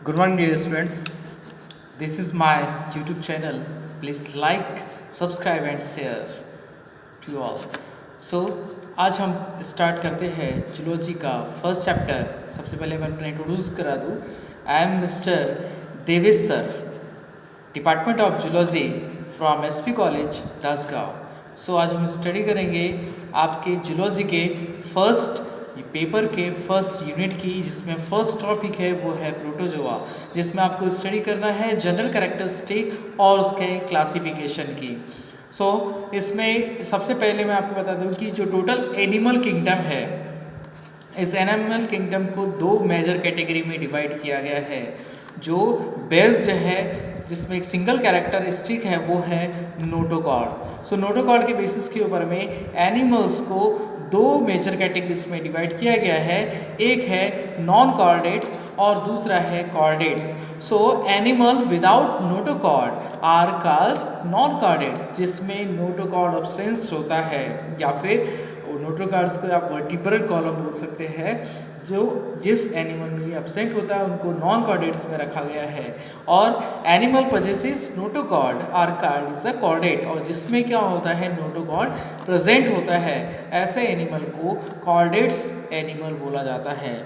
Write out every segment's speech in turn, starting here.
Good morning, dear students. This is my YouTube channel. Please like, subscribe and share to all. So आज हम start करते हैं zoology का first chapter. सबसे पहले मैं अपना इंट्रोड्यूस करा दूँ। I am mister Devesh sir, department of zoology from SP college Dasgaon. So आज हम स्टडी करेंगे आपके जूलॉजी के फर्स्ट पेपर के फर्स्ट यूनिट की, जिसमें फर्स्ट टॉपिक है वो है प्रोटोजोआ, जिसमें आपको स्टडी करना है जनरल कैरेक्टरिस्टिक और उसके क्लासिफिकेशन की। इसमें सबसे पहले मैं आपको बता दूं कि जो टोटल एनिमल किंगडम है, इस एनिमल किंगडम को दो मेजर कैटेगरी में डिवाइड किया गया है। जो बेस्ड है, जिसमें एक सिंगल कैरेक्टरिस्टिक है, वो है नोटोकॉर्ड। नोटोकॉर्ड के बेसिस के ऊपर में एनिमल्स को दो मेजर कैटेगरीज में डिवाइड किया गया है। एक है नॉन कॉर्डेट्स और दूसरा है chordates. Animal without notochord are called non chordates, जिसमें नोटोकॉर्ड अब्सेंस होता है, या फिर नोटोकॉर्ड्स को आप वर्टिब्रल कॉलम बोल सकते हैं। जो जिस एनिमल में ये एब्सेंट होता है उनको नॉन कॉर्डेट्स में रखा गया है। और animal possesses notochord are called is a chordate, और जिसमें क्या होता है नोटोकॉर्ड प्रेजेंट होता है, ऐसे एनिमल को कॉर्डेट्स एनिमल बोला जाता है।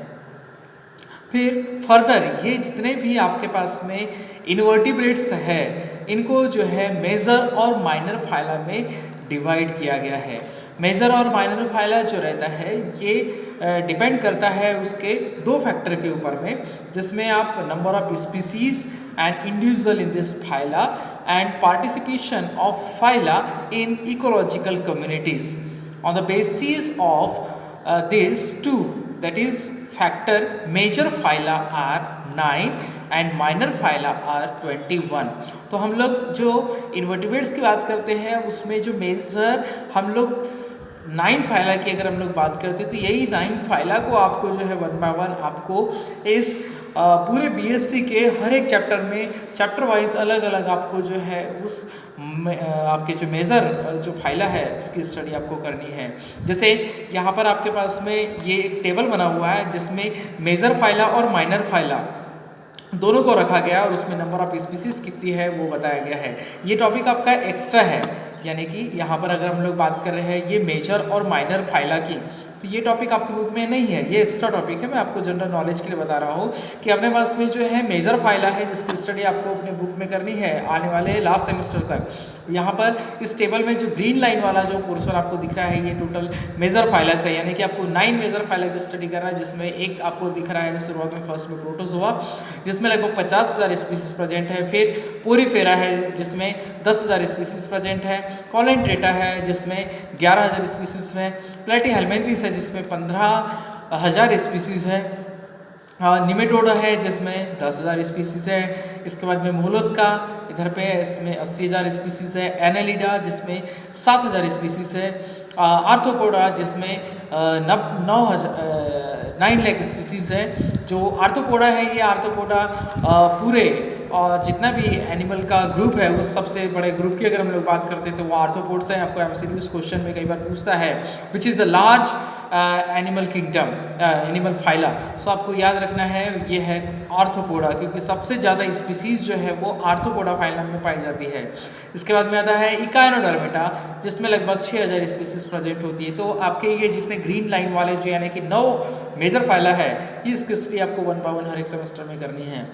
फिर फर्दर ये जितने भी आपके पास में इनवर्टिब्रेट्स है, इनको जो है मेजर और माइनर फाइला में डिवाइड किया गया है। मेजर और माइनर फाइला जो रहता है ये डिपेंड करता है उसके दो फैक्टर के ऊपर में, जिसमें आप number of species and individual in this phyla and participation of phyla in ecological communities. On the basis of this two, that is factor, major phyla are 9 and minor phyla are 21। तो हम लोग जो invertebrates की बात करते हैं उसमें जो मेजर हम लोग 9 फाइला की अगर हम लोग बात करते हैं, तो यही 9 फाइला को आपको जो है 1 बाय 1 आपको इस पूरे बीएससी के हर एक चैप्टर में चैप्टर वाइज अलग अलग आपको जो है उस आपके जो मेजर जो फाइला है उसकी स्टडी आपको करनी है। जैसे यहाँ पर आपके पास में ये एक टेबल बना हुआ है जिसमें मेजर फाइला और माइनर फाइला दोनों को रखा गया है, और उसमें नंबर ऑफ स्पीसीज कितनी है वो बताया गया है। ये टॉपिक आपका एक्स्ट्रा है, यानी कि यहाँ पर अगर हम लोग बात कर रहे हैं ये मेजर और माइनर फाइला की, तो ये टॉपिक आपके बुक में नहीं है, ये एक्स्ट्रा टॉपिक है। मैं आपको जनरल नॉलेज के लिए बता रहा हूँ कि अपने पास में जो है मेजर फाइला है जिसकी स्टडी आपको अपने बुक में करनी है आने वाले लास्ट सेमेस्टर तक। यहाँ पर इस टेबल में जो ग्रीन लाइन वाला जो पोर्शन आपको दिख रहा है ये टोटल मेजर फाइला है, यानी कि आपको 9 मेजर फाइला की स्टडी करना है, जिसमें एक आपको दिख रहा है शुरुआत में फर्स्ट में प्रोटोजोआ, जिसमें लगभग 50,000 स्पीसीज प्रेजेंट है। फिर पोरीफेरा है जिसमें 10,000 स्पीसीज प्रेजेंट है। कॉलेंट्रेटा है जिसमें 11,000 स्पीसीज है। प्लेटीहेल्मिन्थस है जिसमें 15,000 स्पीसीज है। निमेटोडा है जिसमें 10,000 स्पीसीज है। इसके बाद में मोलस्का इधर पे है, इसमें 80,000 स्पीसीज है। एनेलिडा जिसमें 7,000 स्पीसीज है। आर्थ्रोपोडा जिसमें 9 लाख स्पीसीज है। जो आर्थ्रोपोडा है ये आर्थ्रोपोडा पूरे और जितना भी एनिमल का ग्रुप है उस सबसे बड़े ग्रुप की अगर हम लोग बात करते हैं तो वो आर्थ्रोपोड्स हैं। आपको एमसीक्यू क्वेश्चन में कई बार पूछता है which is the large animal kingdom, animal phyla. आपको याद रखना है ये है आर्थ्रोपोडा, क्योंकि सबसे ज़्यादा स्पीसीज जो है वो आर्थ्रोपोडा फाइलम में पाई जाती है। इसके बाद में आता है इकाइनोडर्मेटा जिसमें लगभग 6,000 स्पीसीज प्रेजेंट होती है। तो आपके ये जितने ग्रीन लाइन वाले जो यानी कि 9 मेजर फाइला है, ये इसकी स्टडी आपको 1 बाय 1 हर एक सेमेस्टर में करनी है।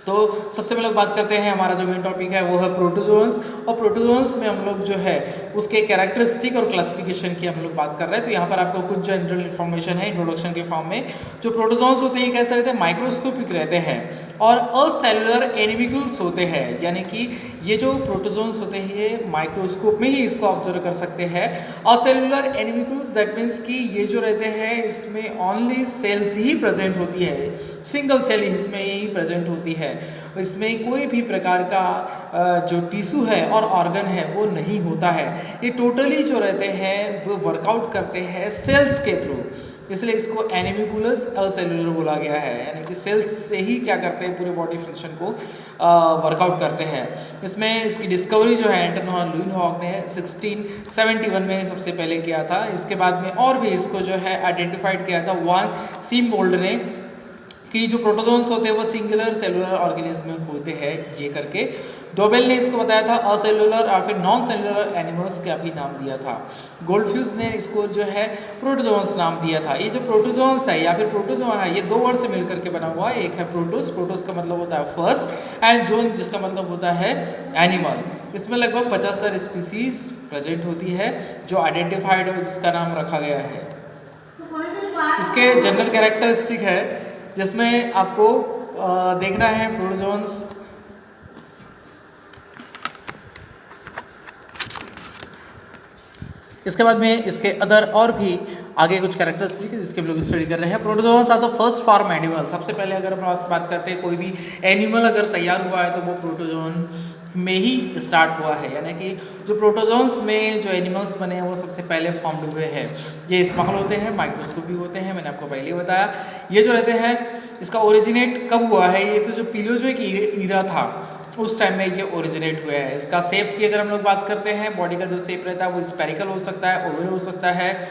तो सबसे पहले बात करते हैं, हमारा जो मेन टॉपिक है वो है प्रोटोजोन्स, और प्रोटोजोन्स में हम लोग जो है उसके कैरेक्टरिस्टिक और क्लासिफिकेशन की हम लोग बात कर रहे हैं। तो यहाँ पर आपको कुछ जनरल इन्फॉर्मेशन है इंट्रोडक्शन के फॉर्म में। जो प्रोटोजोन्स होते हैं कैसे रहते हैं, माइक्रोस्कोपिक रहते हैं और असेलुलर एनिमिकल्स होते हैं, यानी कि ये जो प्रोटोजोन्स होते हैं ये माइक्रोस्कोप में ही इसको ऑब्जर्व कर सकते हैं। असेलुलर एनिमिकल्स दैट मीन्स कि ये जो रहते हैं इसमें ओनली सेल्स ही प्रेजेंट होती है, सिंगल सेल इसमें ही प्रेजेंट होती है। इसमें कोई भी प्रकार का जो टिश्यू है और ऑर्गन है वो नहीं होता है। ये टोटली जो रहते हैं वो वर्कआउट करते हैं सेल्स के थ्रू, इसलिए इसको एनिमिकुलस असेलुलर बोला गया है, यानी कि सेल्स से ही क्या करते हैं पूरे बॉडी फंक्शन को वर्कआउट करते हैं। इसमें इसकी डिस्कवरी जो है एंटन लुइनहॉक ने 1671 में सबसे पहले किया था। इसके बाद में और भी इसको जो है आइडेंटिफाइड किया था वान सीमोल्ड ने कि जो प्रोटोजोन्स होते हैं वो सिंगुलर सेलुलर ऑर्गेनिज्म में होते हैं, ये करके डोबेल ने इसको बताया था। असेलुलर और फिर नॉन सेलुलर एनिमल्स का भी नाम दिया था। गोल्डफ्यूज ने इसको जो है प्रोटोजोन्स नाम दिया था। ये जो प्रोटोजोन्स है या फिर प्रोटोजोआ है, ये दो वर्ड से मिलकर के बना हुआ है। एक है प्रोटोस, प्रोटोस का मतलब होता है फर्स्ट, एंड जोन जिसका मतलब होता है एनिमल। इसमें लगभग 50,000 स्पीसीज प्रेजेंट होती है जो आइडेंटिफाइड है, जिसका नाम रखा गया है। इसके जनरल कैरेक्टरिस्टिक है जिसमें आपको देखना है प्रोटोजोन्स इसके बाद में इसके अदर और भी आगे कुछ कैरेक्टरिस्टिक है जिसके हम लोग स्टडी कर रहे हैं। Protozoans are the first form animal. सबसे पहले अगर हम बात करते हैं कोई भी एनिमल अगर तैयार हुआ है तो वो प्रोटोजोन में ही स्टार्ट हुआ है, यानी कि जो प्रोटोजोन्स में जो एनिमल्स बने हैं वो सबसे पहले फॉर्म्ड हुए हैं। ये स्मॉल होते हैं, माइक्रोस्कोपिक होते हैं, मैंने आपको पहले बताया। ये जो रहते हैं इसका ओरिजिनेट कब हुआ है, ये तो जो पिलोजोइक ईरा था उस टाइम में ये ओरिजिनेट हुआ है। इसका शेप की अगर हम लोग बात करते हैं, बॉडी का जो शेप रहता है वो स्पेरिकल हो सकता है, ओवल हो सकता है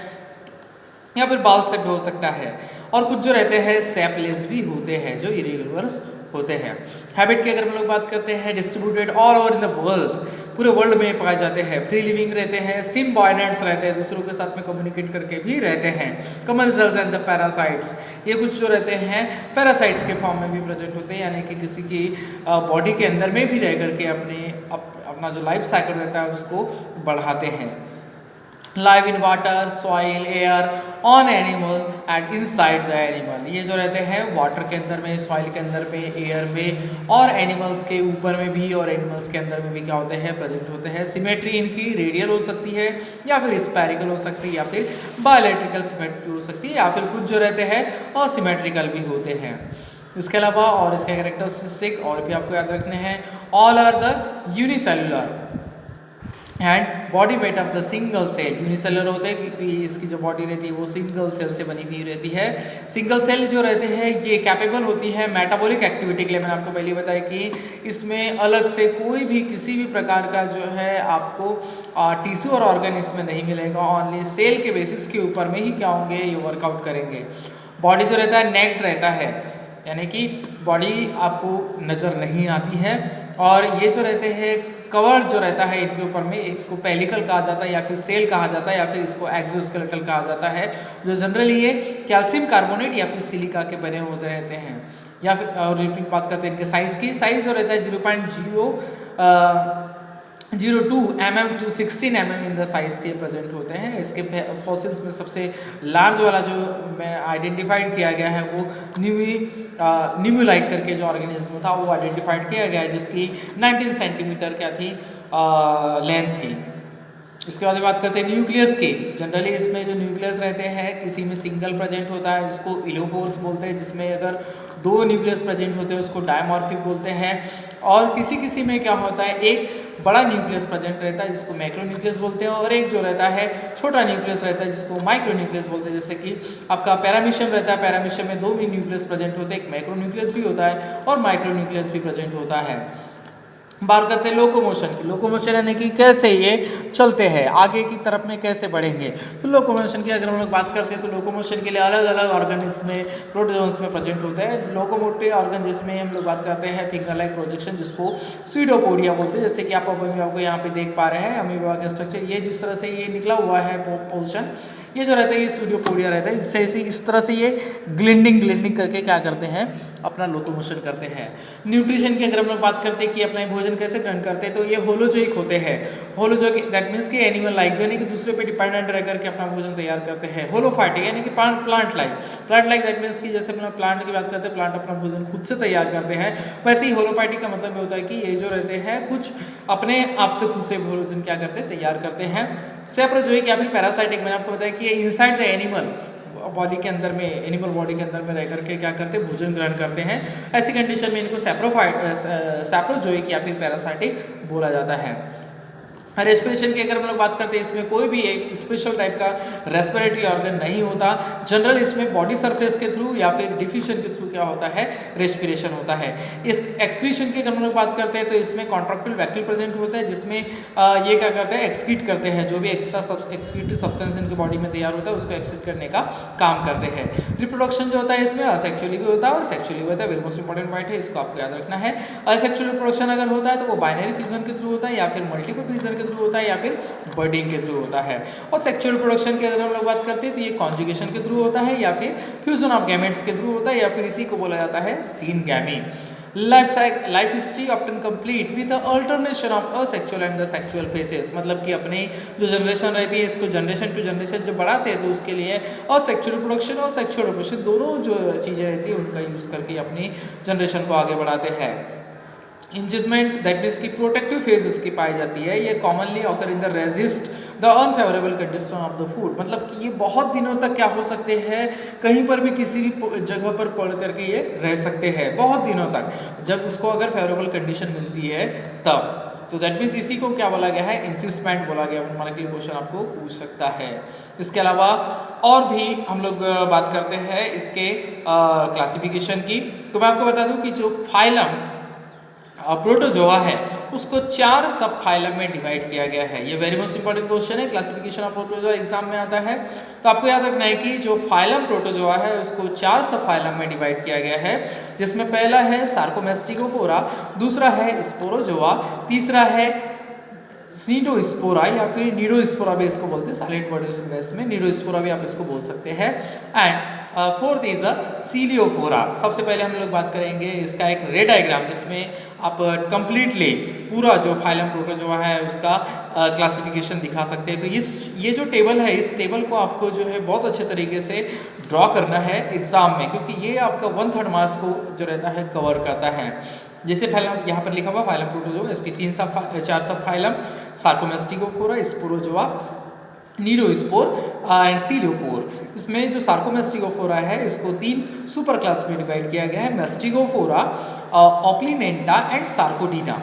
या फिर बॉल शेप्ड हो सकता है। और कुछ जो रहते हैं शेपलेस भी होते हैं जो इरेगुलर होते हैं। हैबिट की अगर हम लोग बात करते हैं, distributed all over in the world, पूरे वर्ल्ड में पाए जाते हैं। फ्री लिविंग रहते हैं, सिम्बायोनेंट्स रहते हैं, दूसरों के साथ में कम्युनिकेट करके भी रहते हैं। कमर्शियल्स एंड द पैरासाइट्स, ये कुछ जो रहते हैं पैरासाइट्स के फॉर्म में भी प्रेजेंट होते हैं, यानी कि किसी की बॉडी के अंदर में भी रह करके अपना जो लाइफ साइकिल रहता है उसको बढ़ाते हैं। Live in water, soil, air, on animal and inside the animal, ये जो रहते हैं वाटर के अंदर में, सॉइल के अंदर में, एयर में और एनिमल्स के ऊपर में भी और एनिमल्स के अंदर में भी क्या होते हैं, प्रेजेंट होते हैं। सिमेट्री इनकी रेडियल हो सकती है या फिर स्पेरिकल हो सकती है या फिर बायोलेट्रिकल सिमेट्री हो सकती है या फिर कुछ जो रहते हैं असिमेट्रिकल भी होते हैं। इसके अलावा और इसके कैरेक्टरिस्टिक और भी आपको याद रखने हैं। All are the unicellular and body made up the single cell. Unicellular होते हैं क्योंकि इसकी जो बॉडी रहती है वो सिंगल सेल से बनी हुई रहती है। सिंगल सेल जो रहते हैं ये कैपेबल होती है मेटाबॉलिक एक्टिविटी के लिए। मैंने आपको पहले बताया कि इसमें अलग से कोई भी किसी भी प्रकार का जो है आपको टिश्यू और ऑर्गन इसमें नहीं मिलेगा, ओनली सेल के बेसिस के ऊपर में ही क्या होंगे, ये वर्कआउट करेंगे। बॉडी जो रहता है नेक्ड रहता है, यानी कि बॉडी आपको नज़र नहीं आती है। और ये जो रहते हैं कवर जो रहता है इनके ऊपर में, इसको पेलिकल कहा जाता है या फिर सेल कहा जाता है या फिर इसको एक्सोस्केलेटल कहा जाता है, जो जनरली ये कैल्शियम कार्बोनेट या फिर सिलिका के बने होते रहते हैं। या फिर और बात करते हैं इनके साइज़ की, साइज़ जो रहता है 0.002 mm to 16 mm in the size के प्रेजेंट होते हैं। इसके फॉसिल्स में सबसे लार्ज वाला जो मैं आइडेंटिफाइड किया गया है वो न्यूम्यूलाइट करके जो ऑर्गेनिज्म था वो आइडेंटिफाइड किया गया है, जिसकी 19 सेंटीमीटर क्या थी लेंथ थी। इसके बाद बात करते हैं न्यूक्लियस की। जनरली इसमें जो न्यूक्लियस रहते हैं किसी में सिंगल प्रेजेंट होता है जिसको इलोफोर्स बोलते हैं, जिसमें अगर दो न्यूक्लियस प्रेजेंट होते हैं उसको डायमॉर्फिक बोलते हैं। और किसी किसी में क्या होता है एक बड़ा न्यूक्लियस प्रेजेंट रहता है जिसको मैक्रो न्यूक्लियस बोलते हैं, और एक जो रहता है छोटा न्यूक्लियस रहता है जिसको माइक्रो न्यूक्लियस बोलते हैं। जैसे कि आपका पैरामीशियम रहता है, पैरामीशियम में दो भी न्यूक्लियस प्रेजेंट होते हैं, एक मैक्रो न्यूक्लियस भी होता है और माइक्रो न्यूक्लियस भी प्रेजेंट होता है। बात करते हैं लोकोमोशन की। लोकोमोशन यानी कि कैसे ये चलते हैं, आगे की तरफ में कैसे बढ़ेंगे। तो लोकोमोशन की अगर हम लोग बात करते हैं तो लोकोमोशन के लिए अलग अलग ऑर्गन इसमें प्रोटोजोन्स में प्रेजेंट होते हैं। लोकोमोटिव ऑर्गन जिसमें हम लोग बात करते हैं फिंगर लाइक प्रोजेक्शन, जिसको स्यूडोपोडिया बोलते हैं। जैसे कि आप आपको यहाँ पे देख पा रहे हैं अमीबा का स्ट्रक्चर, ये जिस तरह से ये निकला हुआ है पोर्शन, ये जो रहता है ये स्यूडोपोडिया रहता है। इससे इस तरह से ये ग्लिंडिंग करके क्या करते हैं, अपना लोकोमोशन करते हैं। न्यूट्रिशन की अगर हम लोग बात करते हैं कि अपना भोजन कैसे ग्रहण करते हैं, तो ये होलोजोइक होते हैं। होलोजोइक दैट मीन्स कि एनिमल लाइक, यानी कि दूसरे पे डिपेंडेंट रह करके अपना भोजन तैयार करते हैं। होलोफाइटिक यानी कि प्लांट लाइक दैट मीन्स कि जैसे अपना प्लांट की बात करते हैं, प्लांट अपना भोजन खुद से तैयार करते हैं, वैसे ही होलोफाइटिक का मतलब होता है कि ये जो रहते हैं कुछ अपने आप से खुद से भोजन क्या करते हैं, तैयार करते हैं। सेप्रोजोइक या फिर पैरासाइटिक, मैंने आपको बताया कि ये इनसाइड द एनिमल बॉडी के अंदर में, एनिमल बॉडी के अंदर में रह करके क्या करते हैं, भोजन ग्रहण करते हैं। ऐसी कंडीशन में इनको सैप्रोजोइक या फिर पैरासाइटिक बोला जाता है। रेस्पिरेशन की अगर हम लोग बात करते हैं, इसमें कोई भी एक स्पेशल टाइप का रेस्पिरेटरी ऑर्गन नहीं होता। जनरल इसमें बॉडी सरफेस के थ्रू या फिर डिफ्यूजन के थ्रू क्या होता है, रेस्पिरेशन होता है। इस एक्सक्रीशन की अगर हम लोग बात करते हैं तो इसमें कॉन्ट्रैक्टाइल वैक्यूल प्रेजेंट होता है, जिसमें ये क्या करते हैं, एक्सक्रीट करते हैं, जो भी एक्स्ट्रा एक्सक्रीटरी सब्सटेंस इनकी बॉडी में तैयार होता है उसको एक्सक्रीट करने का काम करते हैं। रिप्रोडक्शन जो होता है इसमें असेक्सुअली भी होता है और सेक्सुअली भी होता है। वेरी मोस्ट इंपॉर्टेंट पॉइंट है, इसको आपको याद रखना है। असेक्सुअल रिप्रोडक्शन अगर होता है तो वो बाइनरी फ्यूजन के थ्रू होता है या फिर मल्टीपल फ्यूजन के थ्रू होता है या फिर बर्डिंग के थ्रू होता है। और सेक्सुअल रिप्रोडक्शन की अगर हम लोग बात करते हैं तो ये कॉन्जुगेशन के थ्रू होता है या फिर फ्यूजन ऑफ गैमेट्स के थ्रू होता है या फिर इसी को बोला जाता है syngamy. Life history often complete with the alternation of asexual and the sexual phases, मतलब कि अपनी जो जनरेशन रहती है इसको जनरेशन टू जनरेशन जब बढ़ाते हैं तो उसके लिए असेक्सुअल रिप्रोडक्शन और सेक्सुअल रिप्रोडक्शन दोनों जो चीज़ें रहती है उनका यूज़ करके अपनी जनरेशन को आगे बढ़ाते हैं। इंजिसमेंट दैट मीन्स की प्रोटेक्टिव फेज इसकी पाई जाती है, ये commonly occur in the resist the unfavourable condition of the food, मतलब कि ये बहुत दिनों तक क्या हो सकते हैं, कहीं पर भी किसी भी जगह पर पड़ करके ये रह सकते हैं बहुत दिनों तक, जब उसको अगर फेवरेबल कंडीशन मिलती है तब। तो दैट मीन्स इसी को क्या बोला गया है, इंसिसमेंट बोला गया। हमारे के लिए क्वेश्चन आपको पूछ सकता है। इसके अलावा और भी हम लोग बात करते हैं इसके क्लासिफिकेशन की। तो मैं आपको बता दूं कि जो फाइलम प्रोटोजोआ है उसको 4 सब फाइलम में डिवाइड किया गया है। ये वेरी मोस्ट इंपॉर्टेंट क्वेश्चन है, क्लासिफिकेशन ऑफ प्रोटोजोआ एग्जाम में आता है। तो आपको याद रखना है कि जो फाइलम प्रोटोजोआ है उसको 4 सब फाइलम में डिवाइड किया गया है, जिसमें पहला है सार्कोमेस्टिगोफोरा, दूसरा है स्पोरोजोआ, तीसरा है स्नीडोस्पोरा या फिर नीडोस्पोरा भी इसको बोलते हैं, साइलेंट वर्ड इसमें नीडोस्पोरा भी आप इसको बोल सकते हैं। And fourth is a ciliophora. सबसे पहले हम लोग बात करेंगे इसका एक रे डायग्राम, जिसमें आप कंप्लीटली पूरा जो फाइलम प्रोटोजोआ है उसका क्लासिफिकेशन दिखा सकते हैं। तो ये जो टेबल है, इस टेबल को आपको जो है बहुत अच्छे तरीके से ड्रॉ करना है एग्जाम में, क्योंकि ये आपका 1/3 मार्क्स को जो रहता है कवर करता है। जैसे फाइलम यहाँ पर लिखा हुआ फाइलम प्रोटोजोआ, इसकी 4 सब फाइलम सार्कोमेस्टिगोफोरा, स्पोरोजोआ, नीडोस्पोर एंड सीलियोफोर। इसमें जो सार्कोमेस्टिगोफोरा है इसको 3 सुपर क्लास में डिवाइड किया गया है, मेस्टिगोफोरा, ऑप्लिनेंटा एंड सार्कोडीना।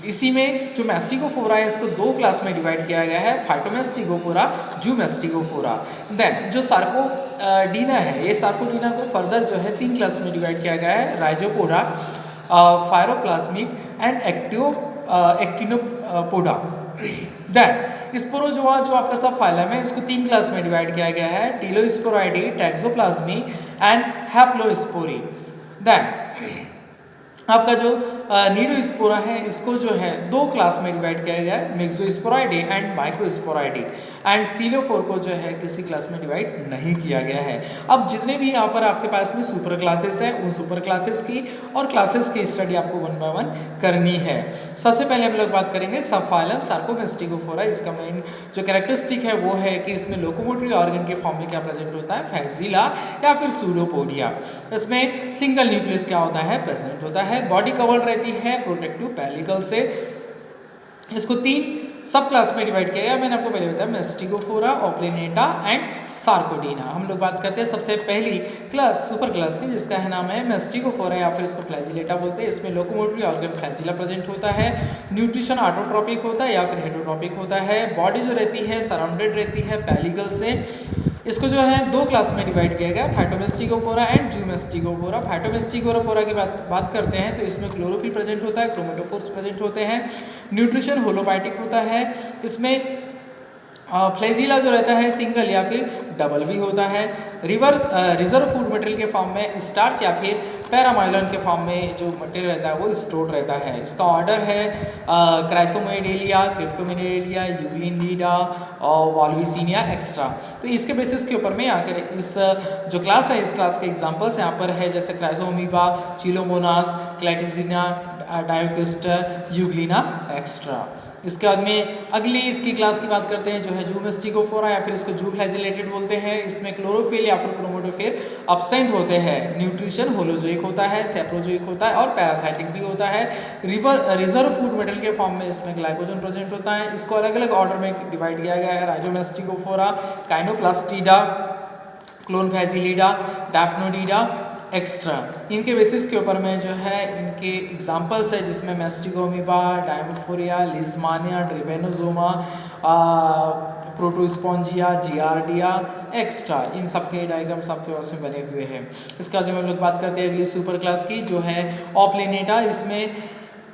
इसी में जो मेस्टिगोफोरा है इसको 2 क्लास में डिवाइड किया गया है, फाइटोमेस्टिगोफोरा, जूमेस्टिगोफोरा। देन जो सार्कोडीना है, ये सार्कोडीना को फर्दर जो है 3 क्लास में डिवाइड किया गया है, राइजोपोडा, फायरोप्लाज्मिक एंड एक्टिनोपोडा। देन स्पोरोजोआ जो आपका सब फाइलम है इसको 3 क्लास में डिवाइड किया गया है, टीलोस्पोराइडी, टैक्सोप्लाज्मी एंड हैप्लोस्पोरी। देन आपका जो नीडोस्पोरा है इसको जो है 2 क्लास में डिवाइड किया गया है, मेक्सोस्पोराइडी एंड माइक्रोस्पोराइडी। एंड सीलियोफोर को जो है किसी क्लास में डिवाइड नहीं किया गया है। अब जितने भी यहाँ पर आपके पास में सुपर क्लासेस हैं, उन सुपर क्लासेस की और क्लासेस की स्टडी आपको 1 बाय 1 करनी है। सबसे पहले हम लोग बात करेंगे सब फाइलम सार्कोमेस्टिगोफोरा। इसका मेन जो कैरेक्टरिस्टिक है वो है कि इसमें लोकोमोटरी ऑर्गन के फॉर्म में क्या प्रेजेंट होता है, फैजिला या फिर सूडोपोडिया। इसमें सिंगल न्यूक्लियस क्या होता है, प्रेजेंट होता है। बॉडी कवर्ड रहती है प्रोटेक्टिव पेलिकल से। इसको 3 सब क्लास में डिवाइड किया गया, मैंने आपको पहले बताया, मेस्टिगोफोरा, ऑप्लिनेटा एंड सार्कोडीना। हम लोग बात करते हैं सबसे पहली क्लास सुपर क्लास की, जिसका है नाम है मेस्टिगोफोरा या फिर इसको फ्लैजिलेटा बोलते हैं। इसमें लोकोमोटरी ऑर्गन फ्लैजिला प्रेजेंट होता है, न्यूट्रिशन ऑटोट्रॉपिक होता है या फिर हेटरोट्रॉपिक होता है। बॉडी जो रहती है सराउंडेड रहती है पेलिकल से। इसको जो है 2 क्लास में डिवाइड किया गया, फाइटोमेस्टिगोफोरा एंड जूमेस्टिगोफोरा। फाइटोमेस्टिगोफोरा की बात करते हैं तो इसमें क्लोरोफिल प्रेजेंट होता है, क्रोमेटोफोर्स प्रेजेंट होते हैं, न्यूट्रिशन होलोबाइटिक होता है। इसमें फ्लैजिला जो रहता है सिंगल या फिर डबल भी होता है। रिजर्व फूड मटेरियल के फॉर्म में स्टार्च या फिर पैरामाइलन के फॉर्म में जो मटेरियल रहता है वो स्टोर रहता है। इसका ऑर्डर है क्राइसोमेडेलिया, क्रिप्टोमेडेलिया, यूग्लिनिडा और वॉल्विसिनिया एक्स्ट्रा। तो इसके बेसिस के ऊपर में आकर इस जो क्लास है, इस क्लास के एग्जांपल्स यहाँ पर है, जैसे क्राइसोमीबा, चिलोमोनास, क्लैटिसिना, डायोक्लिस्टर, यूग्लिना एक्स्ट्रा। इसके बाद में अगली इसकी क्लास की बात करते हैं जो है जूमेस्टिगोफोरा या फिर इसको जू फ्लैजिलेटेड बोलते हैं। इसमें क्लोरोफिल या फिर क्रोमेटोफिल अब्सेंट होते हैं। न्यूट्रिशन होलोजोइक होता है, सेप्रोजोइक होता है और पैरासाइटिक भी होता है। रिजर्व फूड मटेरियल के फॉर्म में इसमें ग्लाइकोजन प्रेजेंट होता है। इसको अलग अलग ऑर्डर में डिवाइड किया गया है, राइजोमेस्टिगोफोरा, काइनोप्लास्टिडा, क्लोनफैजिलिडा, डैफ्नोडिडा, एक्स्ट्रा। इनके बेसिस के ऊपर में जो है इनके एग्जांपल्स है जिसमें मैस्टिगोमीबा, डायमोफोरिया, लिस्मानिया, ड्रिबेनोजोमा, प्रोटोस्पॉन्जिया, जियार्डिया एक्स्ट्रा, इन सब के डायग्राम्स आपके पास में बने हुए हैं। इसके बाद में हम लोग बात करते हैं अगली सुपर क्लास की जो है ऑप्लिनेटा। इसमें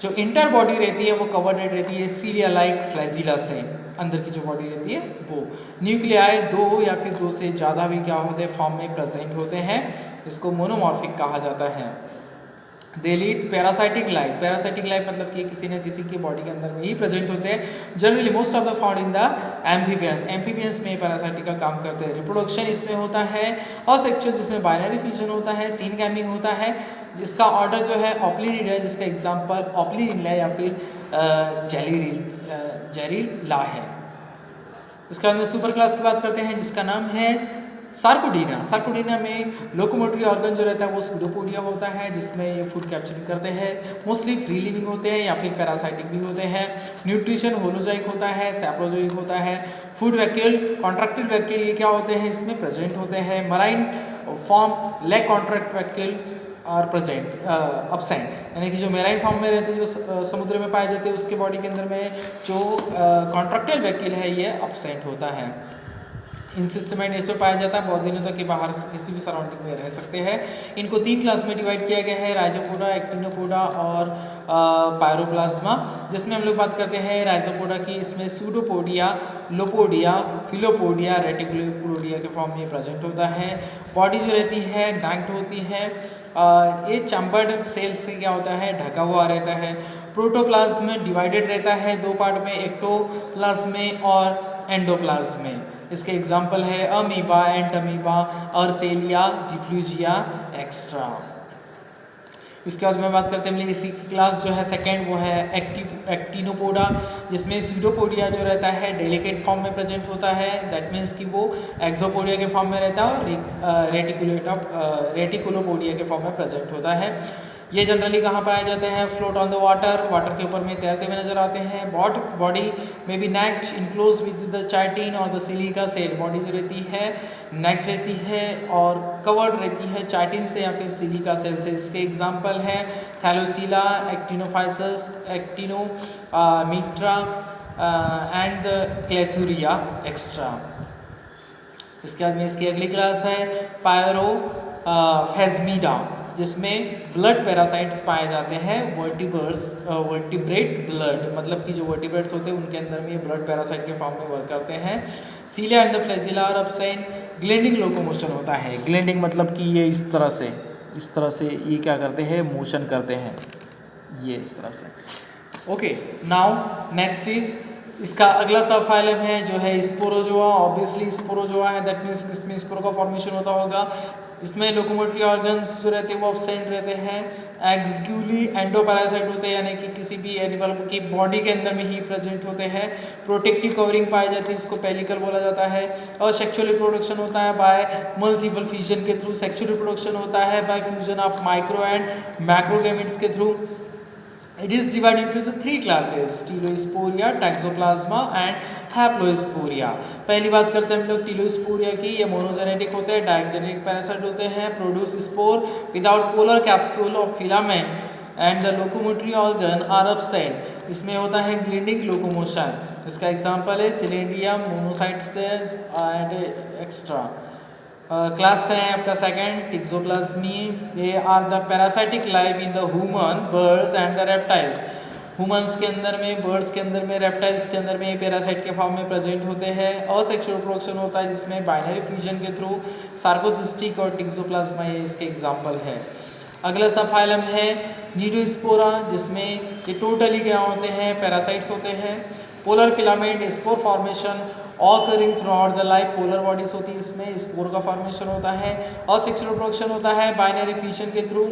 जो इंटर बॉडी रहती है वो कवर्डेड रहती है सीलिया लाइक फ्लैजिला से, अंदर की जो बॉडी रहती है वो। न्यूक्लियाई दो या फिर दो से ज़्यादा भी क्या होते हैं फॉर्म में प्रेजेंट होते हैं, इसको मोनोमॉर्फिक कहा जाता है। They lead parasitic life. Parasitic life मतलब कि किसी न किसी की बॉडी के अंदर में ही प्रेजेंट होते हैं। Generally most of the found in the amphibians. Amphibians में पैरासाइटिक का काम करते हैं। रिप्रोडक्शन इसमें होता है असेक्सुअल जिसमें बाइनरी फ्यूजन होता है, सीनगैमी होता है जिसका ऑर्डर जो है ऑप्लिनिडा, जिसका एग्जाम्पल ऑप्लिनिडा या फिर जेरिला है। इसके बाद में सुपर क्लास की बात करते हैं जिसका नाम है सार्कोडीना। सार्कोडीना में लोकोमोटरी ऑर्गन जो रहता है वो सूडोपोडिया होता है जिसमें ये फूड कैप्चरिंग करते हैं। मोस्टली फ्री लिविंग होते हैं या फिर पैरासाइटिक भी होते हैं। न्यूट्रिशन होलोजोइक होता है, सैप्रोजोइक होता है। फूड वैक्यूल, कॉन्ट्रैक्टिल वैक्यूल ये क्या होते हैं इसमें प्रेजेंट होते हैं। Marine form lack contract vacuoles are present absent, यानी कि जो मेराइन फॉर्म में रहते हैं जो समुद्र में पाए जाते हैं उसके बॉडी के अंदर में जो कॉन्ट्रैक्टाइल वैक्यूल है ये अपसेंट होता है। इंसिस्टेमेंट इसमें पाया जाता है, बहुत दिनों तक के बाहर किसी भी सराउंडिंग में रह सकते हैं। इनको 3 क्लास में डिवाइड किया गया है, राइजोपोडा, एक्टिनोपोडा और पायरोप्लाज्मा। जिसमें हम लोग बात करते हैं राइजोपोडा की, इसमें सूडोपोडिया, लोपोडिया, फिलोपोडिया, रेटिकुलोपोडिया के फॉर्म में प्रेजेंट होता है। बॉडी जो रहती है नैक्ड होती है। ये चैम्बर्ड सेल से क्या होता है ढका हुआ रहता है। प्रोटोप्लाज्म में डिवाइडेड रहता है 2 पार्ट में, एक्टोप्लाज्म और एंडोप्लाज्म में। इसके एग्जाम्पल है अमीबा, एंटमीबा, अर्सेलिया, डिफ्यूजिया एक्स्ट्रा। इसके बाद में बात करते हैं इसी की क्लास जो है सेकेंड वो है एक्टिनोपोडा, जिसमें सीडोपोडिया जो रहता है डेलिकेट फॉर्म में प्रेजेंट होता है। दैट मीन्स कि वो एक्सोपोडिया के फॉर्म में रहता है और रेटिकुलोपोडिया के फॉर्म में प्रेजेंट होता है। ये जनरली कहाँ पाए जाते हैं, float on the water, water के ऊपर में तैरते हुए नजर आते हैं। बॉडी में be naked enclosed with the chitin और द सिलिका सेल। बॉडी जो रहती है नेक्ड रहती है और कवर्ड रहती है चाइटिन से या फिर सिलिका सेल से। इसके एग्जाम्पल है थैलोसीला, एक्टिनोफाइसस, एक्टिनोमीट्रा एंड क्लेथुरिया एक्स्ट्रा। इसके बाद में इसकी अगली क्लास है पायरोफेजमिडा, जिसमें ब्लड पैरासाइट्स पाए जाते हैं। वर्टिब्रेट ब्लड मतलब कि जो वर्टिब्रेट्स होते हैं उनके अंदर में ये ब्लड पैरासाइट के फॉर्म में वर्क करते हैं। Cilia and the flagella are absent. Gliding locomotion होता है। ग्लैंडिंग मतलब कि ये इस तरह से ये क्या करते हैं मोशन करते हैं, ये इस तरह से। ओके, नाउ नेक्स्ट इज इसका अगला सब फाइलम है जो है स्पोरोजोआ। ऑब्वियसली स्पोरोजोआ है, दैट मीन्स इसमें स्पोरो का फॉर्मेशन होता होगा। इसमें लोकोमोटरी ऑर्गन्स जो रहते हैं वो अपसेंट रहते हैं। एक्सक्यूली एंडोपैरासाइट होते हैं, यानी कि किसी भी एनिमल की बॉडी के अंदर में ही प्रेजेंट होते हैं। प्रोटेक्टिव कवरिंग पाई जाती है, इसको पेलिकल बोला जाता है। और सेक्सुअल रिप्रोडक्शन होता है बाय मल्टीपल फ्यूजन के थ्रू। सेक्सुअल रिप्रोडक्शन होता है by fusion of micro and macrogametes के through. It is divided into the 3 classes: telosporea, toxoplasma and haplosporea. पहली बात करते हैं हम लोग टीलोस्पोरिया की। ये मोनोजेनेटिक होते हैं, डायजेनेटिक पैरासाइट होते हैं। Produce spore without polar capsule और filament and the locomotory organ are absent. इसमें होता है ग्लिंडिंग लोकोमोशन। इसका एग्जांपल है Selenidium, monocytes and extra. Class है आपका सेकंड टिक्सोप्लाज्मी। ये are the parasitic life in the human, birds and the reptiles. Humans के अंदर में, बर्ड्स के अंदर में, रेप्टाइल्स के अंदर में ये पैरासाइट के फॉर्म में प्रेजेंट होते हैं। असेक्सुअल रिप्रोडक्शन होता है जिसमें बाइनरी फ्यूजन के थ्रू सार्कोसिस्टिक और टिक्सोप्लाज्मा ये इसके एग्जाम्पल है। अगला सब फाइलम है नीडोस्पोरा, जिसमें ये टोटली क्या होते हैं पैरासाइट्स होते हैं। Polar filament spore formation occurring through out the life. Polar bodies होती है, इसमें स्पोर का फॉर्मेशन होता है। और सेक्सुअल रिप्रोडक्शन होता है बाइनरी फ्यूजन के थ्रू।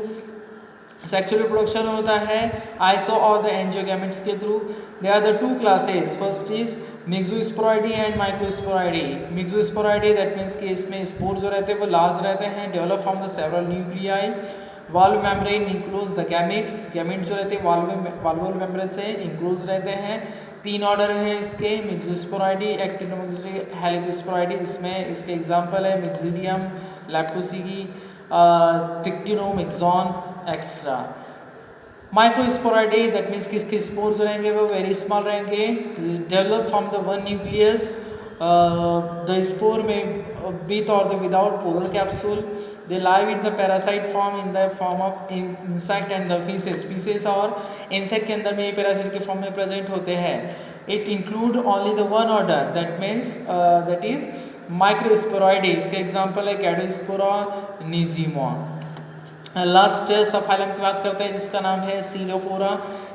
सेक्सुअल रिप्रोडक्शन होता है आइसो और द एंजियोगैमेट्स के through. They are the 2 classes. First is myxosporidia and microsporidia. Myxosporidia that means कि इसमें स्पोर जो रहते हैं वो लार्ज रहते हैं, develop from the several nuclei. Valve membrane enclose the gametes. Gametes जो रहते हैं वाल्वुल मेम्ब्रेन से इंक्लोज रहते हैं। 3 ऑर्डर है इसके, मिक्सोस्पोराइडी, एक्टिनोमिक्सोस्पोराइडी, हेलिकोस्पोराइडी। इसमें इसके एग्जांपल है मिक्सिडियम, लैप्टोसीगी, ट्रिक्टिनोम, एक्सॉन एक्स्ट्रा। माइक्रोस्पोराइडी दैट मीन्स किसके स्पोर जो रहेंगे वो वेरी स्मॉल रहेंगे, develop from the one nucleus the spore में विथ और the without polar capsule. They live in the parasite form in the form of insect and the feces। feces और insect के अंदर में ये parasite के form में present होते हैं। It include only the one order that means that is microsporidae। इसके example है Cadospora, Nizimoa। लास्ट सब फाइलम की बात करते हैं जिसका नाम है सीलोपोरा।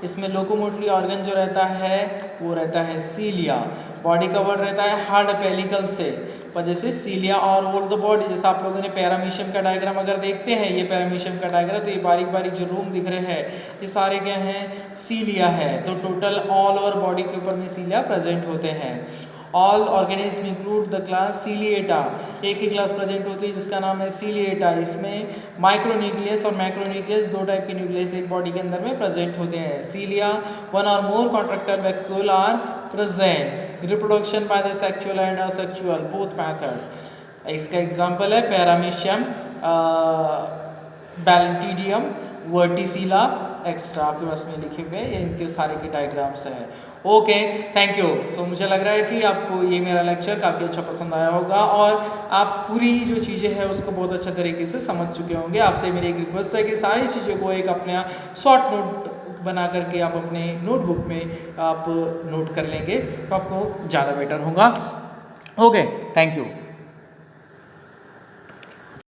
इसमें लोकोमोटरी ऑर्गन जो रहता है वो रहता है सीलिया। बॉडी कवर्ड रहता है हार्ड पेलिकल से, पर जैसे सीलिया और होल्ड द बॉडी। जैसे आप लोगों ने पैरामीशियम का डायग्राम अगर देखते हैं, ये पैरामीशियम का डायग्राम, तो ये बारीक बारीक जो रूम दिख रहे हैं ये सारे क्या हैं, सीलिया है। तो टोटल ऑल ओवर बॉडी के ऊपर में सीलिया प्रेजेंट होते हैं। All organism include the class Ciliata. एक ही क्लास प्रेजेंट होती है जिसका नाम है सीलिएटा। इसमें माइक्रोन्यूक्लियस और मैक्रोन्यूक्लियस दो टाइप के न्यूक्लियस एक बॉडी के अंदर में प्रेजेंट होते हैं। Cilia one or more contractile vacuole are present. Reproduction by the sexual and asexual both method. इसका एग्जांपल है पैरामीशियम, बैलेंटिडियम, वर्टिसिला एक्स्ट्रा। आपके पास में लिखे हुए इनके सारे के डायग्राम्स हैं। Okay, thank you. सो मुझे लग रहा है कि आपको ये मेरा लेक्चर काफ़ी अच्छा पसंद आया होगा और आप पूरी जो चीज़ें हैं उसको बहुत अच्छा तरीके से समझ चुके होंगे। आपसे मेरी एक रिक्वेस्ट है कि सारी चीज़ों को एक अपना शॉर्ट नोट बना करके आप अपने नोटबुक में आप नोट कर लेंगे तो आपको ज़्यादा बेटर होगा। Okay, thank you.